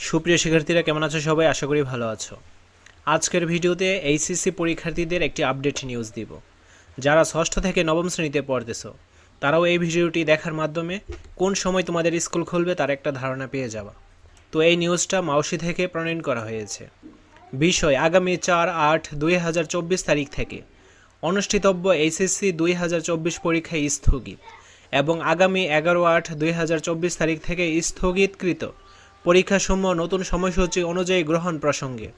সুপ্রিয় শিক্ষার্থীরা কেমন আছো সবাই? আশা করি ভালো আছো। আজকের ভিডিওতে এইচএসসি পরীক্ষার্থীদের একটি আপডেট নিউজ দিব। যারা ষষ্ঠ থেকে নবম শ্রেণীতে পড়তেছো তারাও এই ভিডিওটি দেখার মাধ্যমে কোন সময় তোমাদের স্কুল খুলবে তার একটা ধারণা পেয়ে যাবা। তো এই নিউজটা মাউসি থেকে প্রণয়ন করা হয়েছে। বিষয় আগামী 4/8/2024 তারিখ থেকে অনুষ্ঠিতব্য এইচএসসি 2024 পরীক্ষায় স্থগিত এবং আগামী 11/8/2024 তারিখ থেকে স্থগিতকৃত পরীক্ষাসমূহ নতুন সময়সূচি অনুযায়ী গ্রহণ প্রসঙ্গে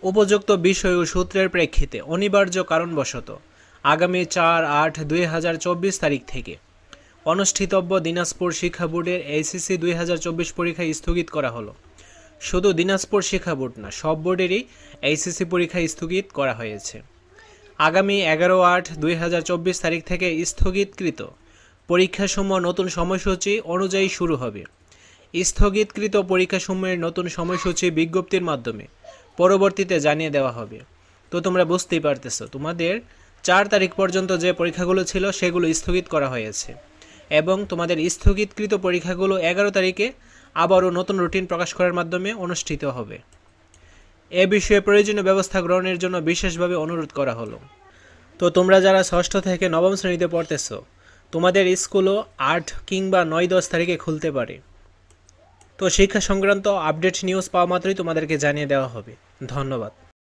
উপযুক্ত বিষয় ও সূত্রের প্রেক্ষিতে অনিবার্য কারণবশত আগামী 4/8/2024 তারিখ থেকে অনুষ্ঠিতব্য দিনাজপুর শিক্ষা বোর্ডের এইচএসসি 2024 পরীক্ষা স্থগিত করা হলো। শুধু দিনাজপুর শিক্ষা বোর্ড না, সব বোর্ডেরই এইচএসসি পরীক্ষা স্থগিত করা হয়েছে। আগামী 11/8/2024 তারিখ থেকে স্থগিতকৃত পরীক্ষাসমূহ নতুন সময়সূচি অনুযায়ী শুরু হবে। স্থগিতকৃত পরীক্ষাসমূহের নতুন সময়সূচি বিজ্ঞপ্তির মাধ্যমে পরবর্তীতে জানিয়ে দেওয়া হবে। তো তোমরা বুঝতেই পারতেছো, তোমাদের 4 তারিখ পর্যন্ত যে পরীক্ষাগুলো ছিল সেগুলো স্থগিত করা হয়েছে এবং তোমাদের স্থগিতকৃত পরীক্ষাগুলো 11 তারিখে আবারও নতুন রুটিন প্রকাশ করার মাধ্যমে অনুষ্ঠিত হবে। এ বিষয়ে প্রয়োজনীয় ব্যবস্থা গ্রহণের জন্য বিশেষভাবে অনুরোধ করা হলো। তো তোমরা যারা ষষ্ঠ থেকে নবম শ্রেণীতে পড়তেছো তোমাদের স্কুলও 8 কিংবা 9-10 তারিখে খুলতে পারে। তো শিক্ষা সংক্রান্ত আপডেট নিউজ পাওয়া মাত্রই তোমাদেরকে জানিয়ে দেওয়া হবে। ধন্যবাদ।